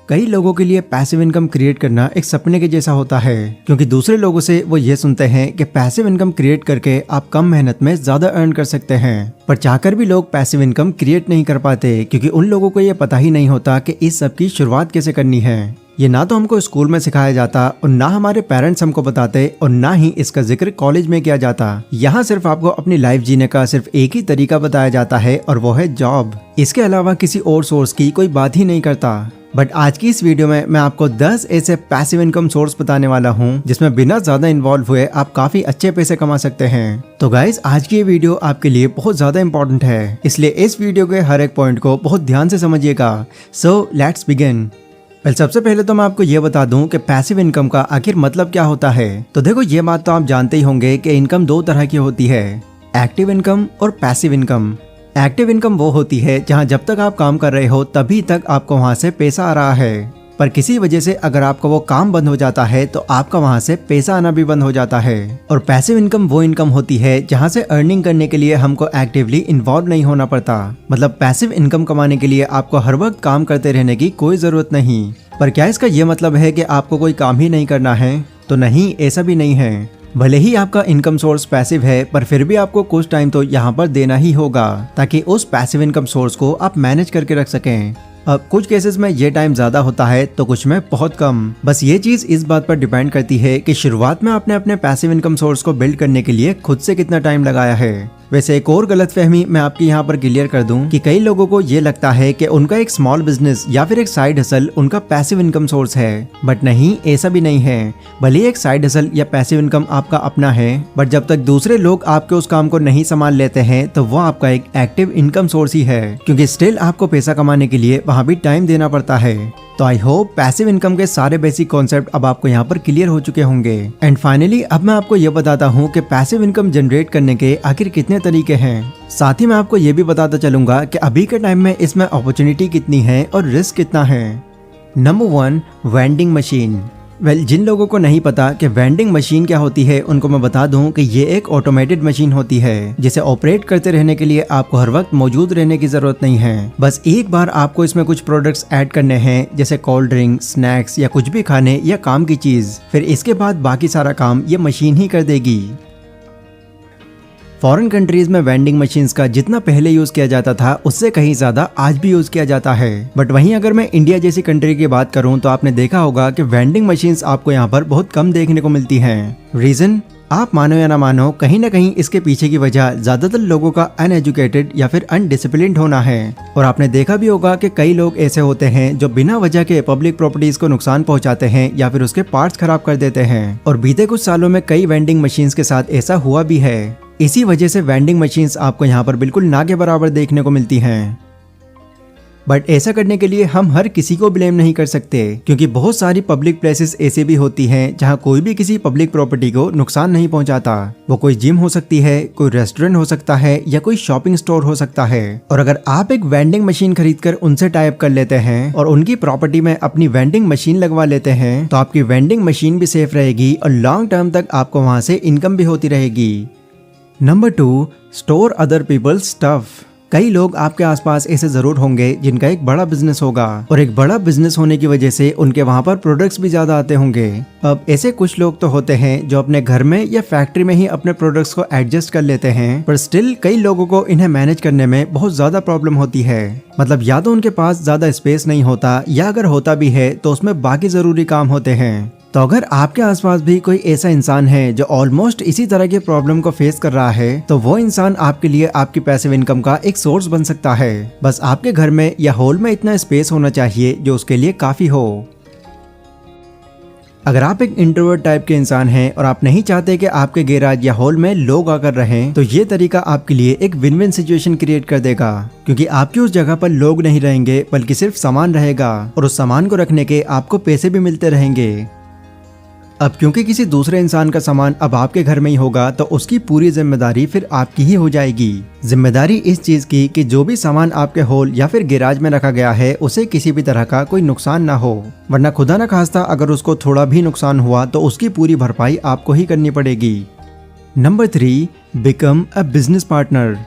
कई लोगों के लिए पैसिव इनकम क्रिएट करना एक सपने के जैसा होता है, क्योंकि दूसरे लोगों से वो ये सुनते हैं कि पैसिव इनकम क्रिएट करके आप कम मेहनत में ज्यादा अर्न कर सकते हैं। पर चाहकर भी लोग पैसिव इनकम क्रिएट नहीं कर पाते, क्योंकि उन लोगों को ये पता ही नहीं होता कि इस सब की शुरुआत कैसे करनी है। ये ना तो हमको स्कूल में सिखाया जाता और ना हमारे पेरेंट्स हमको बताते और ना ही इसका जिक्र कॉलेज में किया जाता। यहाँ सिर्फ आपको अपनी लाइफ जीने का सिर्फ एक ही तरीका बताया जाता है और वो है जॉब। इसके अलावा किसी और सोर्स की कोई बात ही नहीं करता। बट आज की इस वीडियो में मैं आपको 10 ऐसे पैसिव इनकम सोर्स बताने वाला हूँ जिसमें बिना ज्यादा इन्वॉल्व हुए आप काफी अच्छे पैसे कमा सकते हैं। तो गाइज आज की ये वीडियो आपके लिए बहुत ज्यादा इंपॉर्टेंट है, इसलिए इस वीडियो के हर एक पॉइंट को बहुत ध्यान से समझिएगा। So let's begin. सबसे पहले तो मैं आपको ये बता दूं कि पैसिव इनकम का आखिर मतलब क्या होता है। तो देखो, ये बात तो आप जानते ही होंगे कि इनकम दो तरह की होती है, एक्टिव इनकम और पैसिव इनकम। एक्टिव इनकम वो होती है जहां जब तक आप काम कर रहे हो तभी तक आपको वहां से पैसा आ रहा है, पर किसी वजह से अगर आपका वो काम बंद हो जाता है तो आपका वहां से पैसा आना भी बंद हो जाता है। और पैसिव इनकम वो इनकम होती है जहां से अर्निंग करने के लिए हमको एक्टिवली इन्वॉल्व नहीं होना पड़ता। मतलब पैसिव इनकम कमाने के लिए आपको हर वक्त काम करते रहने की कोई जरूरत नहीं। पर क्या इसका ये मतलब है कि आपको कोई काम ही नहीं करना है? तो नहीं, ऐसा भी नहीं है। भले ही आपका इनकम सोर्स पैसिव है, पर फिर भी आपको कुछ टाइम तो यहाँ पर देना ही होगा ताकि उस पैसिव इनकम सोर्स को आप मैनेज करके रख सकें। अब कुछ केसेस में ये टाइम ज्यादा होता है तो कुछ में बहुत कम। बस ये चीज इस बात पर डिपेंड करती है कि शुरुआत में आपने अपने पैसिव इनकम सोर्स को बिल्ड करने के लिए खुद से कितना टाइम लगाया है। वैसे एक और गलतफहमी मैं आपकी यहाँ पर क्लियर कर दूं कि कई लोगों को ये लगता है कि उनका एक स्मॉल बिजनेस या फिर एक साइड हसल उनका पैसिव इनकम सोर्स है, बट नहीं, ऐसा भी नहीं है। भले एक साइड हसल या पैसिव इनकम आपका अपना है, बट जब तक दूसरे लोग आपके उस काम को नहीं संभाल लेते हैं तो वो आपका एक एक्टिव इनकम सोर्स ही है, क्योंकि स्टिल आपको पैसा कमाने के लिए वहाँ भी टाइम देना पड़ता है। तो आई होप पैसिव इनकम के सारे बेसिक कॉन्सेप्ट अब आपको यहाँ पर क्लियर हो चुके होंगे। एंड फाइनली अब मैं आपको ये बताता हूँ कि पैसिव इनकम जनरेट करने के आखिर कितने तरीके हैं। साथ ही मैं आपको ये भी बताता चलूंगा कि अभी के टाइम में इसमें अपॉर्चुनिटी कितनी है और रिस्क कितना है। Number 1, vending machine. जिन लोगों को नहीं पता कि वेंडिंग मशीन क्या होती है उनको मैं बता दूं कि ये एक ऑटोमेटेड मशीन होती है जिसे ऑपरेट करते रहने के लिए आपको हर वक्त मौजूद रहने की जरूरत नहीं है। बस एक बार आपको इसमें कुछ प्रोडक्ट्स ऐड करने हैं, जैसे कोल्ड ड्रिंक, स्नैक्स या कुछ भी खाने या काम की चीज, फिर इसके बाद बाकी सारा काम ये मशीन ही कर देगी। फॉरेन कंट्रीज में वेंडिंग मशीन्स का जितना पहले यूज किया जाता था उससे कहीं ज्यादा आज भी यूज किया जाता है। बट वहीं अगर मैं इंडिया जैसी कंट्री की बात करूं तो आपने देखा होगा कि वेंडिंग मशीन्स आपको यहाँ पर बहुत कम देखने को मिलती हैं। रीजन आप मानो या ना मानो, कहीं ना कहीं इसके पीछे की वजह ज्यादातर लोगों का अनएजुकेटेड या फिर अनडिसिप्लिन्ड होना है। और आपने देखा भी होगा कि कई लोग ऐसे होते हैं जो बिना वजह के पब्लिक प्रॉपर्टीज को नुकसान पहुंचाते हैं या फिर उसके पार्ट्स खराब कर देते हैं। और बीते कुछ सालों में कई वेंडिंग मशीन्स के साथ ऐसा हुआ भी है। इसी वजह से वेंडिंग मशीन्स आपको यहाँ पर बिल्कुल ना के बराबर देखने को मिलती हैं। बट ऐसा करने के लिए हम हर किसी को ब्लेम नहीं कर सकते, क्योंकि बहुत सारी पब्लिक प्लेसेस ऐसे भी होती हैं जहाँ कोई भी किसी पब्लिक प्रॉपर्टी को नुकसान नहीं पहुँचाता। वो कोई जिम हो सकती है, कोई रेस्टोरेंट हो सकता है या कोई शॉपिंग स्टोर हो सकता है। और अगर आप एक वेंडिंग मशीन खरीदकर उनसे टाई अप कर लेते हैं और उनकी प्रॉपर्टी में अपनी वेंडिंग मशीन लगवा लेते हैं तो आपकी वेंडिंग मशीन भी सेफ रहेगी और लॉन्ग टर्म तक आपको वहाँ से इनकम भी होती रहेगी। Number 2, store other people's stuff. कई लोग आपके आसपास ऐसे जरूर होंगे जिनका एक बड़ा बिजनेस होगा और एक बड़ा बिजनेस होने की वजह से उनके वहाँ पर प्रोडक्ट्स भी ज्यादा आते होंगे। अब ऐसे कुछ लोग तो होते हैं जो अपने घर में या फैक्ट्री में ही अपने प्रोडक्ट्स को एडजस्ट कर लेते हैं, पर स्टिल कई लोगों को इन्हें मैनेज करने में बहुत ज्यादा प्रॉब्लम होती है। मतलब या तो उनके पास ज्यादा स्पेस नहीं होता या अगर होता भी है तो उसमें बाकी जरूरी काम होते हैं। तो अगर आपके आसपास भी कोई ऐसा इंसान है जो ऑलमोस्ट इसी तरह के प्रॉब्लम को फेस कर रहा है तो वो इंसान आपके लिए आपकी पैसिव इनकम का एक सोर्स बन सकता है। बस आपके घर में या हॉल में इतना स्पेस होना चाहिए जो उसके लिए काफी हो। अगर आप एक इंट्रोवर्ट टाइप के इंसान हैं और आप नहीं चाहते कि आपके गैराज या हॉल में लोग आकर रहें, तो ये तरीका आपके लिए एक विन विन सिचुएशन क्रिएट कर देगा, क्योंकि आपकी उस जगह पर लोग नहीं रहेंगे बल्कि सिर्फ सामान रहेगा और उस सामान को रखने के आपको पैसे भी मिलते रहेंगे। अब क्योंकि किसी दूसरे इंसान का सामान अब आपके घर में ही होगा तो उसकी पूरी जिम्मेदारी फिर आपकी ही हो जाएगी। जिम्मेदारी इस चीज की कि जो भी सामान आपके हॉल या फिर गैराज में रखा गया है उसे किसी भी तरह का कोई नुकसान ना हो, वरना खुदा न खास्ता अगर उसको थोड़ा भी नुकसान हुआ तो उसकी पूरी भरपाई आपको ही करनी पड़ेगी। Number 3, become a business partner.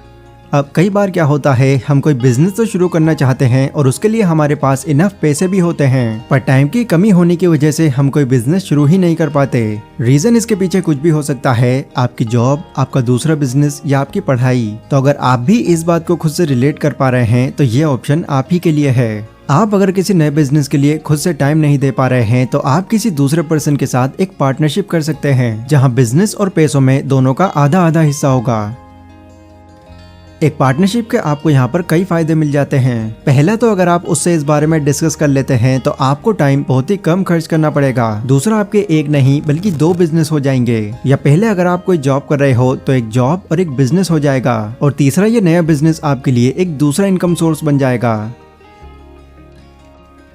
अब कई बार क्या होता है, हम कोई बिजनेस तो शुरू करना चाहते हैं और उसके लिए हमारे पास इनफ पैसे भी होते हैं, पर टाइम की कमी होने की वजह से हम कोई बिजनेस शुरू ही नहीं कर पाते। रीजन इसके पीछे कुछ भी हो सकता है, आपकी जॉब, आपका दूसरा बिजनेस या आपकी पढ़ाई। तो अगर आप भी इस बात को खुद से रिलेट कर पा रहे हैं तो ये ऑप्शन आप ही के लिए है। आप अगर किसी नए बिजनेस के लिए खुद से टाइम नहीं दे पा रहे हैं तो आप किसी दूसरे पर्सन के साथ एक पार्टनरशिप कर सकते हैं, जहां बिजनेस और पैसों में दोनों का आधा आधा हिस्सा होगा। एक पार्टनरशिप के आपको यहाँ पर कई फायदे मिल जाते हैं। पहला तो अगर आप उससे इस बारे में डिस्कस कर लेते हैं तो आपको टाइम बहुत ही कम खर्च करना पड़ेगा। दूसरा, आपके एक नहीं बल्कि 2 बिजनेस हो जाएंगे। या पहले अगर आप कोई जॉब कर रहे हो तो एक जॉब और एक बिजनेस हो जाएगा, और तीसरा, ये नया बिजनेस आपके लिए एक दूसरा इनकम सोर्स बन जाएगा।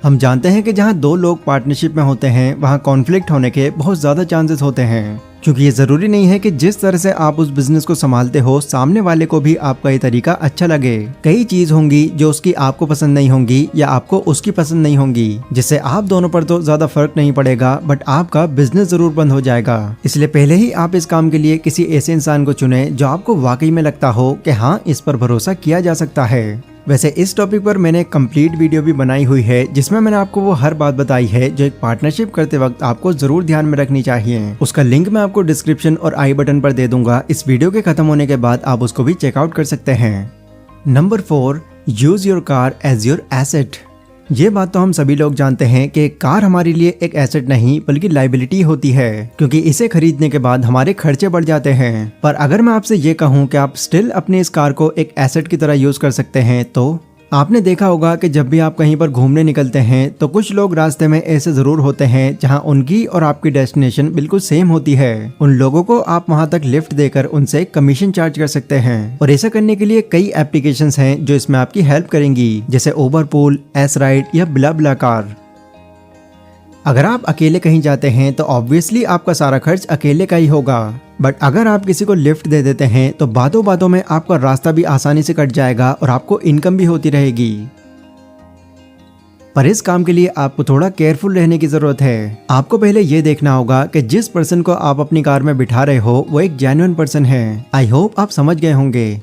हम जानते हैं कि जहाँ 2 लोग पार्टनरशिप में होते हैं वहाँ कॉन्फ्लिक्ट होने के बहुत ज्यादा चांसेस होते हैं, क्योंकि ये जरूरी नहीं है कि जिस तरह से आप उस बिजनेस को संभालते हो सामने वाले को भी आपका ये तरीका अच्छा लगे। कई चीज होंगी जो उसकी आपको पसंद नहीं होंगी या आपको उसकी पसंद नहीं होंगी, जिससे आप दोनों पर तो ज्यादा फर्क नहीं पड़ेगा, बट आपका बिजनेस जरूर बंद हो जाएगा। इसलिए पहले ही आप इस काम के लिए किसी ऐसे इंसान को चुने जो आपको वाकई में लगता हो कि हाँ, इस पर भरोसा किया जा सकता है। वैसे इस टॉपिक पर मैंने कंप्लीट वीडियो भी बनाई हुई है, जिसमें मैंने आपको वो हर बात बताई है जो एक पार्टनरशिप करते वक्त आपको जरूर ध्यान में रखनी चाहिए। उसका लिंक मैं आपको डिस्क्रिप्शन और आई बटन पर दे दूंगा। इस वीडियो के खत्म होने के बाद आप उसको भी चेकआउट कर सकते हैं। Number 4, use your car as your asset. ये बात तो हम सभी लोग जानते हैं कि कार हमारे लिए एक एसेट नहीं बल्कि लाइबिलिटी होती है, क्योंकि इसे खरीदने के बाद हमारे खर्चे बढ़ जाते हैं। पर अगर मैं आपसे ये कहूँ कि आप स्टिल अपने इस कार को एक एसेट की तरह यूज कर सकते हैं, तो आपने देखा होगा कि जब भी आप कहीं पर घूमने निकलते हैं तो कुछ लोग रास्ते में ऐसे जरूर होते हैं जहां उनकी और आपकी डेस्टिनेशन बिल्कुल सेम होती है। उन लोगों को आप वहां तक लिफ्ट देकर उनसे कमीशन चार्ज कर सकते हैं, और ऐसा करने के लिए कई एप्लीकेशंस हैं जो इसमें आपकी हेल्प करेंगी, जैसे उबर पूल, एस राइड या ब्लाब्लाकार। अगर आप अकेले कहीं जाते हैं तो ऑब्वियसली आपका सारा खर्च अकेले का ही होगा, बट अगर आप किसी को लिफ्ट दे देते हैं तो बातों बातों में आपका रास्ता भी आसानी से कट जाएगा और आपको इनकम भी होती रहेगी। पर इस काम के लिए आपको थोड़ा केयरफुल रहने की जरूरत है। आपको पहले ये देखना होगा कि जिस पर्सन को आप अपनी कार में बिठा रहे हो वो एक जेन्युइन पर्सन है। आई होप आप समझ गए होंगे।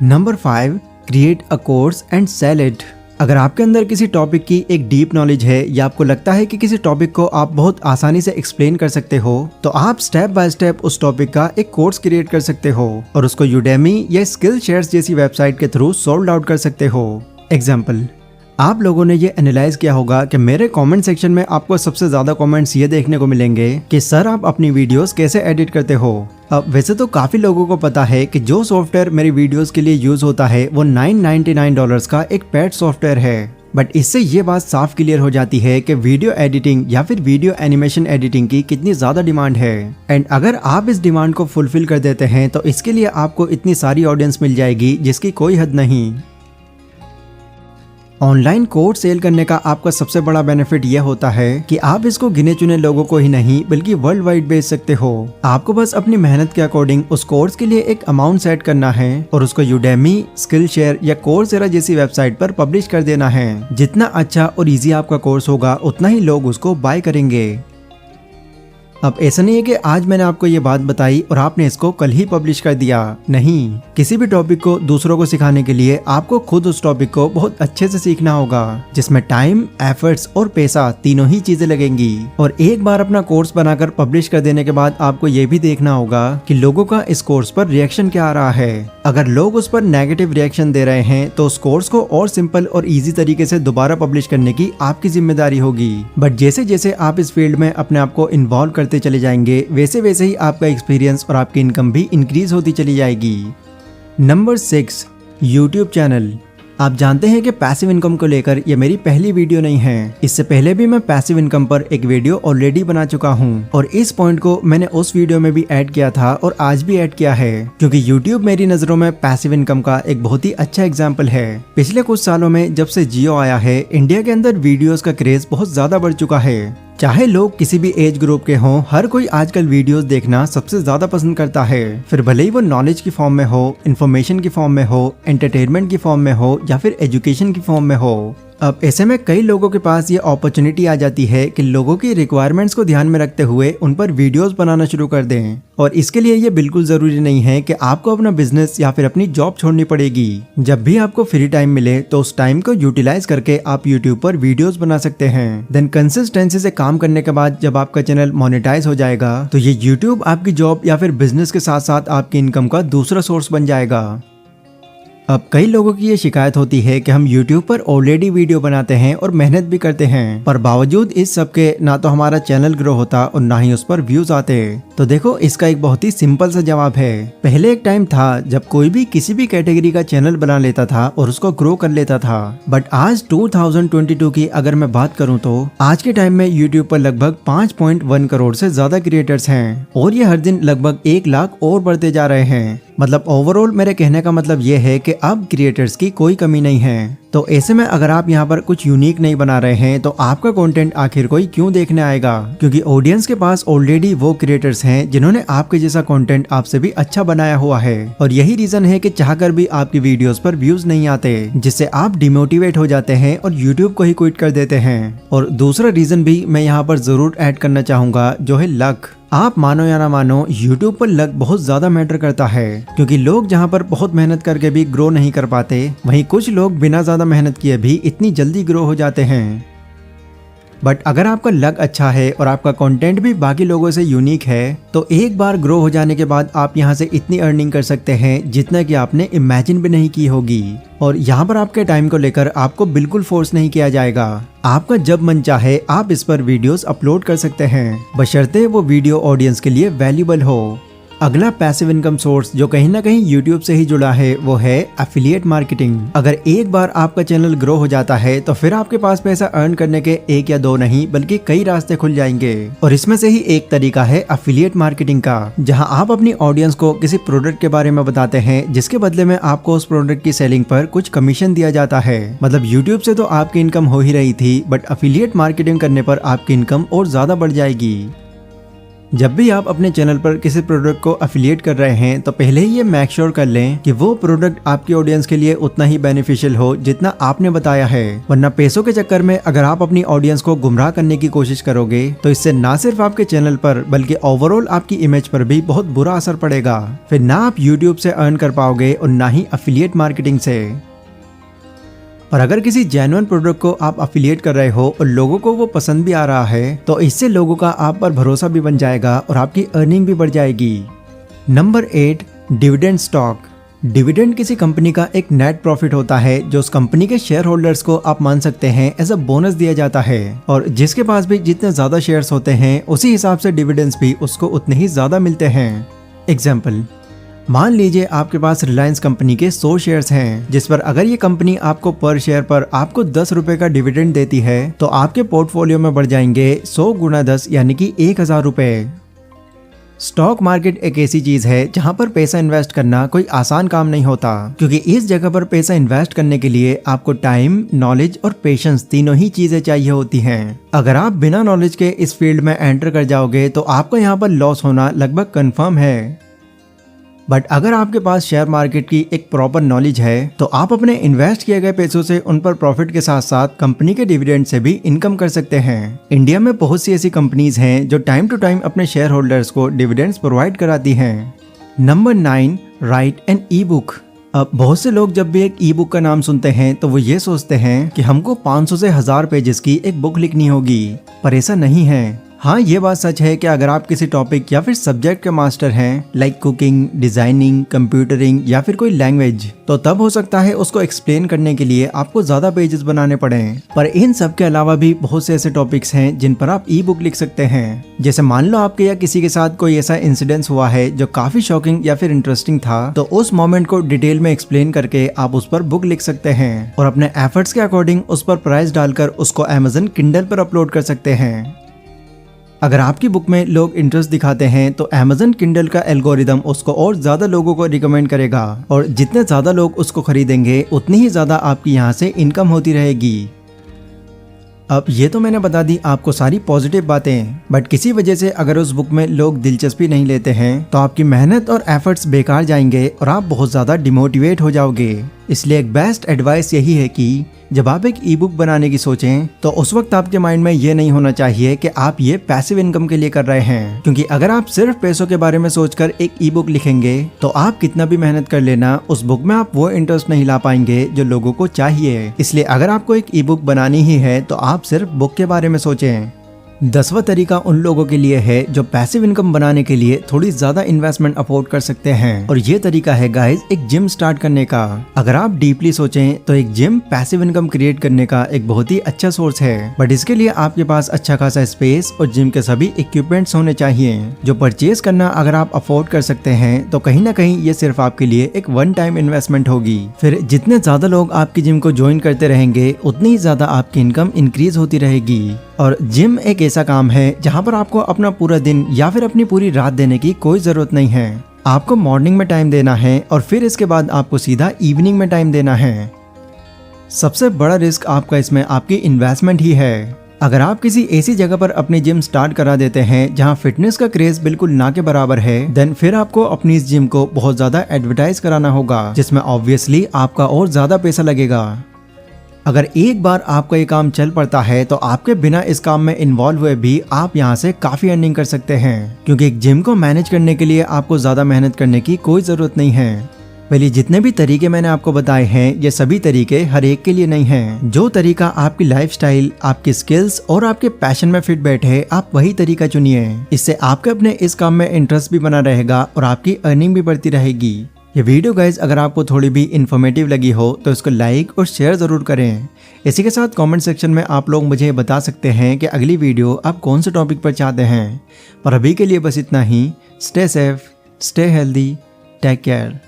Number 5, create a course and sell it. अगर आपके अंदर किसी टॉपिक की एक डीप नॉलेज है या आपको लगता है कि किसी टॉपिक को आप बहुत आसानी से एक्सप्लेन कर सकते हो, तो आप स्टेप बाय स्टेप उस टॉपिक का एक कोर्स क्रिएट कर सकते हो और उसको यूडेमी या स्किल शेयर्स जैसी वेबसाइट के थ्रू सोल्ड आउट कर सकते हो। एग्जाम्पल, आप लोगों ने ये एनालाइज किया होगा कि मेरे कमेंट सेक्शन में आपको सबसे ज्यादा कमेंट्स ये देखने को मिलेंगे कि सर आप अपनी वीडियोस कैसे एडिट करते हो। अब वैसे तो काफी लोगों को पता है कि जो सॉफ्टवेयर मेरी वीडियोस के लिए यूज होता है वो $999 का एक पेड सॉफ्टवेयर है, बट इससे ये बात साफ क्लियर हो जाती है कि वीडियो एडिटिंग या फिर वीडियो एनिमेशन एडिटिंग की कितनी ज्यादा डिमांड है। एंड अगर आप इस डिमांड को फुलफिल कर देते हैं तो इसके लिए आपको इतनी सारी ऑडियंस मिल जाएगी जिसकी कोई हद नहीं। ऑनलाइन कोर्स सेल करने का आपका सबसे बड़ा बेनिफिट यह होता है कि आप इसको गिने चुने लोगों को ही नहीं बल्कि वर्ल्ड वाइड बेच सकते हो। आपको बस अपनी मेहनत के अकॉर्डिंग उस कोर्स के लिए एक अमाउंट सेट करना है और उसको यूडेमी, स्किल शेयर या कोर्सेरा जैसी वेबसाइट पर पब्लिश कर देना है। जितना अच्छा और इजी आपका कोर्स होगा उतना ही लोग उसको बाय करेंगे। अब ऐसा नहीं है कि आज मैंने आपको ये बात बताई और आपने इसको कल ही पब्लिश कर दिया। नहीं, किसी भी टॉपिक को दूसरों को सिखाने के लिए आपको खुद उस टॉपिक को बहुत अच्छे से सीखना होगा, जिसमें टाइम, एफर्ट्स और पैसा तीनों ही चीजें लगेंगी। और एक बार अपना कोर्स बनाकर पब्लिश कर देने के बाद आपको ये भी देखना होगा कि लोगों का इस कोर्स पर रिएक्शन क्या आ रहा है। अगर लोग उस पर नेगेटिव रिएक्शन दे रहे हैं तो उस कोर्स को और सिंपल और इजी तरीके से दोबारा पब्लिश करने की आपकी जिम्मेदारी होगी। बट जैसे जैसे आप इस फील्ड में अपने आप को इन्वॉल्व करते चले जाएंगे वैसे वैसे ही आपका एक्सपीरियंस और आपकी इनकम भी इंक्रीज होती चली जाएगी। Number 6, YouTube channel. आप जानते हैं कि पैसिव इनकम को लेकर ये मेरी पहली वीडियो नहीं है। इससे पहले भी मैं पैसिव इनकम पर एक वीडियो ऑलरेडी बना चुका हूँ और इस पॉइंट को मैंने उस वीडियो में भी ऐड किया था और आज भी ऐड किया है, क्योंकि यूट्यूब मेरी नजरों में पैसिव इनकम का एक बहुत ही अच्छा एग्जाम्पल है। पिछले कुछ सालों में जब से जियो आया है, इंडिया के अंदर वीडियोस का क्रेज बहुत ज्यादा बढ़ चुका है। चाहे लोग किसी भी एज ग्रुप के हों, हर कोई आजकल वीडियोस देखना सबसे ज्यादा पसंद करता है। फिर भले ही वो नॉलेज की फॉर्म में हो, इन्फॉर्मेशन की फॉर्म में हो, एंटरटेनमेंट की फॉर्म में हो या फिर एजुकेशन की फॉर्म में हो। अब ऐसे में कई लोगों के पास ये अपॉर्चुनिटी आ जाती है कि लोगों की रिक्वायरमेंट्स को ध्यान में रखते हुए उन पर वीडियोस बनाना शुरू कर दें। और इसके लिए ये बिल्कुल जरूरी नहीं है कि आपको अपना बिजनेस या फिर अपनी जॉब छोड़नी पड़ेगी। जब भी आपको फ्री टाइम मिले तो उस टाइम को यूटिलाइज करके आप यूट्यूब पर वीडियोस बना सकते हैं। देन कंसिस्टेंसी से काम करने के बाद जब आपका चैनल मोनेटाइज हो जाएगा तो ये यूट्यूब आपकी जॉब या फिर बिजनेस के साथ साथ आपकी इनकम का दूसरा सोर्स बन जाएगा। अब कई लोगों की ये शिकायत होती है कि हम YouTube पर ऑलरेडी वीडियो बनाते हैं और मेहनत भी करते हैं, पर बावजूद इस सब के ना तो हमारा चैनल ग्रो होता और ना ही उस पर व्यूज आते। तो देखो, इसका एक बहुत ही सिंपल सा जवाब है। पहले एक टाइम था जब कोई भी किसी भी कैटेगरी का चैनल बना लेता था और उसको ग्रो कर लेता था, बट आज 2022 की अगर मैं बात करूँ तो आज के टाइम में YouTube पर लगभग 5.1 करोड़ से ज्यादा क्रिएटर्स हैं और ये हर दिन लगभग 1 लाख और बढ़ते जा रहे हैं। मतलब ओवरऑल मेरे कहने का मतलब ये है कि अब क्रिएटर्स की कोई कमी नहीं है। तो ऐसे में अगर आप यहाँ पर कुछ यूनिक नहीं बना रहे हैं तो आपका कंटेंट आखिर कोई क्यों देखने आएगा, क्योंकि ऑडियंस के पास ऑलरेडी वो क्रिएटर्स हैं जिन्होंने आपके जैसा कंटेंट आपसे भी अच्छा बनाया हुआ है। और यही रीजन है कि चाहकर भी आपकी वीडियोस पर व्यूज नहीं आते, जिससे आप डिमोटिवेट हो जाते हैं और यूट्यूब को ही क्विट कर देते हैं। और दूसरा रीजन भी मैं यहाँ पर जरूर ऐड करना चाहूंगा, जो है लक। आप मानो या ना मानो, YouTube पर लक बहुत ज्यादा मैटर करता है, क्योंकि लोग जहाँ पर बहुत मेहनत करके भी ग्रो नहीं कर पाते, वहीं कुछ लोग बिना ज्यादा मेहनत किए भी इतनी जल्दी ग्रो हो जाते हैं। बट अगर आपका लक अच्छा है और आपका कंटेंट भी बाकी लोगों से यूनिक है तो एक बार ग्रो हो जाने के बाद आप यहाँ से इतनी अर्निंग कर सकते हैं जितना कि आपने इमेजिन भी नहीं की होगी। और यहाँ पर आपके टाइम को लेकर आपको बिल्कुल फोर्स नहीं किया जाएगा। आपका जब मन चाहे आप इस पर वीडियोस अपलोड कर सकते हैं, बशर्ते वो वीडियो ऑडियंस के लिए वैल्यूबल हो। अगला पैसिव इनकम सोर्स जो कहीं ना कहीं YouTube से ही जुड़ा है वो है एफिलिएट मार्केटिंग। अगर एक बार आपका चैनल ग्रो हो जाता है तो फिर आपके पास पैसा अर्न करने के 1 या 2 नहीं बल्कि कई रास्ते खुल जाएंगे। और इसमें से ही एक तरीका है एफिलिएट मार्केटिंग का, जहां आप अपनी ऑडियंस को किसी प्रोडक्ट के बारे में बताते हैं जिसके बदले में आपको उस प्रोडक्ट की सेलिंग पर कुछ कमीशन दिया जाता है। मतलब YouTube से तो आपकी इनकम हो ही रही थी, बट एफिलिएट मार्केटिंग करने पर आपकी इनकम और ज्यादा बढ़ जाएगी। जब भी आप अपने चैनल पर किसी प्रोडक्ट को एफिलिएट कर रहे हैं तो पहले ही ये मेक श्योर कर लें कि वो प्रोडक्ट आपकी ऑडियंस के लिए उतना ही बेनिफिशियल हो जितना आपने बताया है, वरना पैसों के चक्कर में अगर आप अपनी ऑडियंस को गुमराह करने की कोशिश करोगे तो इससे ना सिर्फ आपके चैनल पर बल्कि ओवरऑल आपकी इमेज पर भी बहुत बुरा असर पड़ेगा। फिर ना आप यूट्यूब से अर्न कर पाओगे और ना ही एफिलिएट मार्केटिंग से। और अगर किसी जेन्युइन प्रोडक्ट को आप एफिलिएट कर रहे हो और लोगों को वो पसंद भी आ रहा है तो इससे लोगों का आप पर भरोसा भी बन जाएगा और आपकी अर्निंग भी बढ़ जाएगी। Number 8, dividend stock. डिविडेंड किसी कंपनी का एक नेट प्रॉफिट होता है जो उस कंपनी के शेयर होल्डर्स को आप मान सकते हैं एज अ बोनस दिया जाता है। और जिसके पास भी जितने ज्यादा शेयर्स होते हैं उसी हिसाब से डिविडेंड्स भी उसको उतने ही ज्यादा मिलते हैं। एग्जाम्पल, मान लीजिए आपके पास रिलायंस कंपनी के 100 शेयर्स हैं, जिस पर अगर ये कंपनी आपको पर शेयर पर आपको 10 रुपए का डिविडेंड देती है तो आपके पोर्टफोलियो में बढ़ जाएंगे 100 गुना 10 यानी कि 1000 रुपए। स्टॉक मार्केट एक ऐसी चीज है जहां पर पैसा इन्वेस्ट करना कोई आसान काम नहीं होता, क्योंकि इस जगह पर पैसा इन्वेस्ट करने के लिए आपको टाइम, नॉलेज और पेशेंस तीनों ही चीजें चाहिए होती हैं। अगर आप बिना नॉलेज के इस फील्ड में एंटर कर जाओगे तो आपको यहाँ पर लॉस होना लगभग कंफर्म है। बट अगर आपके पास शेयर मार्केट की एक प्रॉपर नॉलेज है तो आप अपने इन्वेस्ट किए गए पैसों से उन पर प्रॉफिट के साथ साथ कंपनी के डिविडेंड से भी इनकम कर सकते हैं। इंडिया में बहुत सी ऐसी कंपनीज हैं जो टाइम टू टाइम अपने शेयर होल्डर्स को डिविडेंड्स प्रोवाइड कराती हैं। Number 9, write an e book. अब बहुत से लोग जब भी एक ई बुक का नाम सुनते हैं तो वो ये सोचते हैं कि हमको 500 से 1000 पेजेस की एक बुक लिखनी होगी, पर ऐसा नहीं है। हाँ, ये बात सच है कि अगर आप किसी टॉपिक या फिर सब्जेक्ट के मास्टर हैं, लाइक कुकिंग, डिजाइनिंग, कंप्यूटरिंग या फिर कोई लैंग्वेज, तो तब हो सकता है उसको एक्सप्लेन करने के लिए आपको ज्यादा पेजेस बनाने पड़े। पर इन सब के अलावा भी बहुत से ऐसे टॉपिक्स हैं जिन पर आप ई बुक लिख सकते हैं। जैसे मान लो आपके या किसी के साथ कोई ऐसा इंसिडेंस हुआ है जो काफी शॉकिंग या फिर इंटरेस्टिंग था, तो उस मोमेंट को डिटेल में एक्सप्लेन करके आप उस पर बुक लिख सकते हैं और अपने एफर्ट्स के अकॉर्डिंग उस पर प्राइस डालकर उसको Amazon Kindle पर अपलोड कर सकते हैं। अगर आपकी बुक में लोग इंटरेस्ट दिखाते हैं तो Amazon Kindle का एल्गोरिदम उसको और ज्यादा लोगों को रिकमेंड करेगा और जितने ज्यादा लोग उसको खरीदेंगे उतनी ही ज्यादा आपकी यहाँ से इनकम होती रहेगी। अब ये तो मैंने बता दी आपको सारी पॉजिटिव बातें, बट किसी वजह से अगर उस बुक में लोग दिलचस्पी नहीं लेते हैं तो आपकी मेहनत और एफर्ट्स बेकार जाएंगे और आप बहुत ज्यादा डिमोटिवेट हो जाओगे। इसलिए एक बेस्ट एडवाइस यही है कि जब आप एक ई बुक बनाने की सोचें तो उस वक्त आपके माइंड में ये नहीं होना चाहिए कि आप ये पैसिव इनकम के लिए कर रहे हैं, क्योंकि अगर आप सिर्फ पैसों के बारे में सोचकर एक ई बुक लिखेंगे तो आप कितना भी मेहनत कर लेना, उस बुक में आप वो इंटरेस्ट नहीं ला पाएंगे जो लोगों को चाहिए। इसलिए अगर आपको एक ई बुक बनानी ही है तो आप सिर्फ बुक के बारे में सोचें। 10वां तरीका उन लोगों के लिए है जो पैसिव इनकम बनाने के लिए थोड़ी ज्यादा इन्वेस्टमेंट अफोर्ड कर सकते हैं, और ये तरीका है गाइस एक जिम स्टार्ट करने का। अगर आप डीपली सोचें तो एक जिम पैसिव इनकम क्रिएट करने का एक बहुत ही अच्छा सोर्स है, बट इसके लिए आपके पास अच्छा खासा स्पेस और जिम के सभी इक्विपमेंट्स होने चाहिए, जो परचेज करना अगर आप अफोर्ड कर सकते हैं तो कहीं ना कहीं ये सिर्फ आपके लिए एक वन टाइम इन्वेस्टमेंट होगी। फिर जितने ज्यादा लोग आपकी जिम को ज्वाइन करते रहेंगे उतनी ही ज्यादा आपकी इनकम इंक्रीज होती रहेगी। और जिम एक ऐसा काम है जहाँ पर आपको अपना पूरा दिन या फिर अपनी पूरी रात देने की कोई जरूरत नहीं है। आपको मॉर्निंग में टाइम देना है और फिर इसके बाद आपको सीधा इवनिंग में टाइम देना है। सबसे बड़ा रिस्क आपका इसमें आपकी इन्वेस्टमेंट ही है। अगर आप किसी ऐसी जगह पर अपनी जिम स्टार्ट करा देते हैं जहां फिटनेस का क्रेज बिल्कुल ना के बराबर है, देन फिर आपको अपनी इस जिम को बहुत ज्यादा एडवर्टाइज कराना होगा, जिसमें ऑब्वियसली आपका और ज्यादा पैसा लगेगा। अगर एक बार आपका ये काम चल पड़ता है तो आपके बिना इस काम में इन्वॉल्व हुए भी आप यहाँ से काफी अर्निंग कर सकते हैं, क्योंकि एक जिम को मैनेज करने के लिए आपको ज्यादा मेहनत करने की कोई जरूरत नहीं है। पहले जितने भी तरीके मैंने आपको बताए हैं ये सभी तरीके हर एक के लिए नहीं हैं। जो तरीका आपकी लाइफस्टाइल, आपकी स्किल्स और आपके पैशन में फिट बैठे आप वही तरीका चुनिए। इससे आपके अपने इस काम में इंटरेस्ट भी बना रहेगा और आपकी अर्निंग भी बढ़ती रहेगी। ये वीडियो गाइज अगर आपको थोड़ी भी इन्फॉर्मेटिव लगी हो तो इसको लाइक और शेयर जरूर करें। इसी के साथ कमेंट सेक्शन में आप लोग मुझे बता सकते हैं कि अगली वीडियो आप कौन से टॉपिक पर चाहते हैं। पर अभी के लिए बस इतना ही। Stay safe, stay healthy, take care.